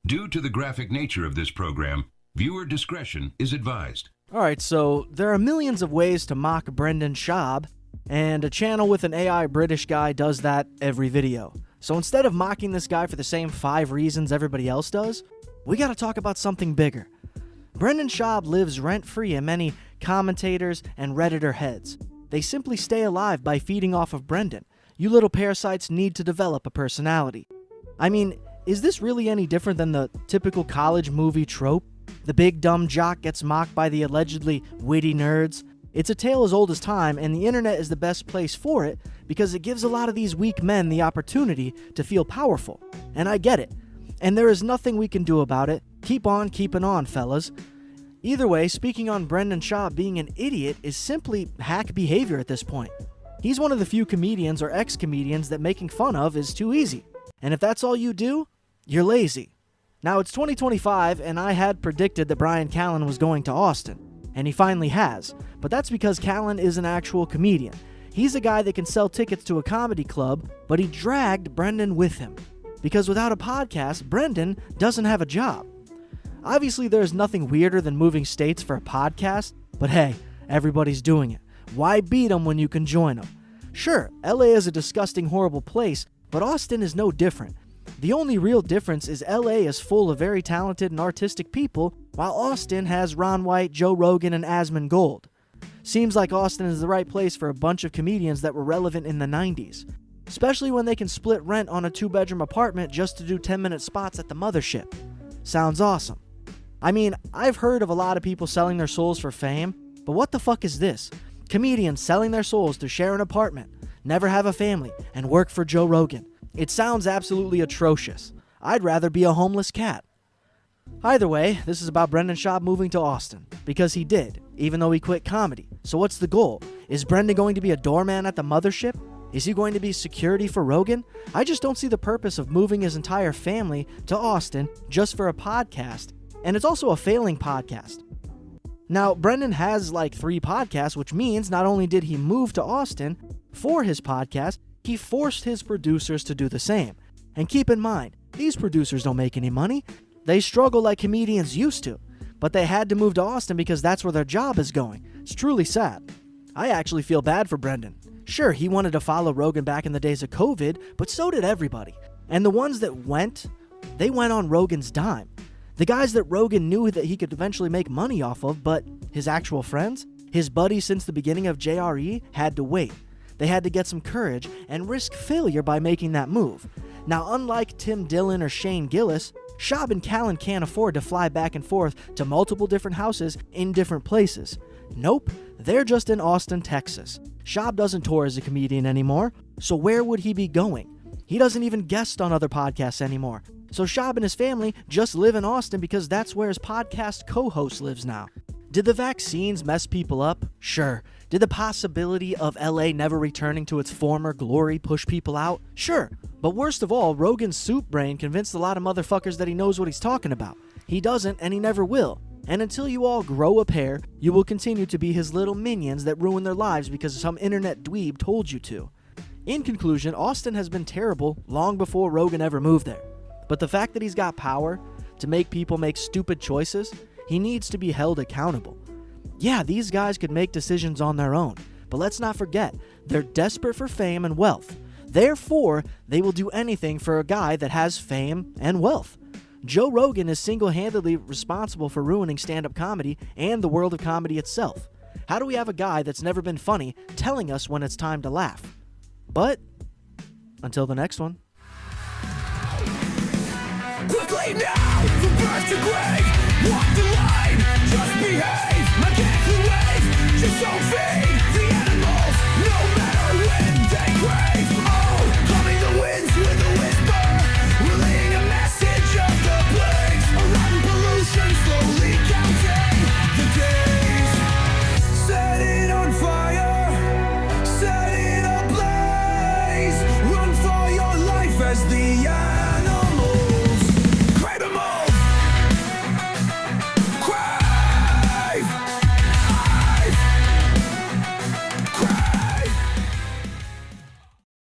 Due to the graphic nature of this program, viewer discretion is advised. Alright, so there are millions of ways to mock Brendan Schaub, and a channel with an AI British guy does that every video. So instead of mocking this guy for the same 5 reasons everybody else does, we gotta talk about something bigger. Brendan Schaub lives rent-free in many commentators and Redditor heads. They simply stay alive by feeding off of Brendan. You little parasites need to develop a personality. I mean, is this really any different than the typical college movie trope? The big dumb jock gets mocked by the allegedly witty nerds. It's a tale as old as time, and the internet is the best place for it because it gives a lot of these weak men the opportunity to feel powerful. And I get it. And there is nothing we can do about it. Keep on keeping on, fellas. Either way, speaking on Brendan Schaub being an idiot is simply hack behavior at this point. He's one of the few comedians or ex-comedians that making fun of is too easy. And if that's all you do, you're lazy. Now, it's 2025, and I had predicted that Bryan Callen was going to Austin. And he finally has. But that's because Callen is an actual comedian. He's a guy that can sell tickets to a comedy club, but he dragged Brendan with him. Because without a podcast, Brendan doesn't have a job. Obviously, there's nothing weirder than moving states for a podcast, but hey, everybody's doing it. Why beat them when you can join them? Sure, LA is a disgusting, horrible place, but Austin is no different. The only real difference is LA is full of very talented and artistic people, while Austin has Ron White, Joe Rogan, and Asmongold. Seems like Austin is the right place for a bunch of comedians that were relevant in the 90s. Especially when they can split rent on a 2-bedroom apartment just to do 10-minute spots at the mothership. Sounds awesome. I mean, I've heard of a lot of people selling their souls for fame, but what the fuck is this? Comedians selling their souls to share an apartment, never have a family, and work for Joe Rogan. It sounds absolutely atrocious. I'd rather be a homeless cat. Either way, this is about Brendan Schaub moving to Austin, because he did, even though he quit comedy. So what's the goal? Is Brendan going to be a doorman at the mothership? Is he going to be security for Rogan? I just don't see the purpose of moving his entire family to Austin just for a podcast, and it's also a failing podcast. Now, Brendan has like 3 podcasts, which means not only did he move to Austin for his podcast, he forced his producers to do the same. And keep in mind, these producers don't make any money. They struggle like comedians used to, but they had to move to Austin because that's where their job is going. It's truly sad. I actually feel bad for Brendan. Sure, he wanted to follow Rogan back in the days of COVID, but so did everybody. And the ones that went, they went on Rogan's dime. The guys that Rogan knew that he could eventually make money off of, but his actual friends, his buddies since the beginning of JRE, had to wait. They had to get some courage and risk failure by making that move. Now, unlike Tim Dillon or Shane Gillis, Schaub and Callen can't afford to fly back and forth to multiple different houses in different places. Nope, they're just in Austin, Texas. Schaub doesn't tour as a comedian anymore, so where would he be going? He doesn't even guest on other podcasts anymore. So Schaub and his family just live in Austin because that's where his podcast co-host lives now. Did the vaccines mess people up? Sure. Did the possibility of LA never returning to its former glory push people out? Sure. But worst of all, Rogan's soup brain convinced a lot of motherfuckers that he knows what he's talking about. He doesn't, and he never will. And until you all grow a pair, you will continue to be his little minions that ruin their lives because some internet dweeb told you to. In conclusion, Austin has been terrible long before Rogan ever moved there. But the fact that he's got power to make people make stupid choices, he needs to be held accountable. Yeah, these guys could make decisions on their own, but let's not forget, they're desperate for fame and wealth. Therefore, they will do anything for a guy that has fame and wealth. Joe Rogan is single-handedly responsible for ruining stand-up comedy and the world of comedy itself. How do we have a guy that's never been funny telling us when it's time to laugh? But, until the next one. Quickly now, from birth to grave, walk the line, just behave, I can't believe, just don't fade.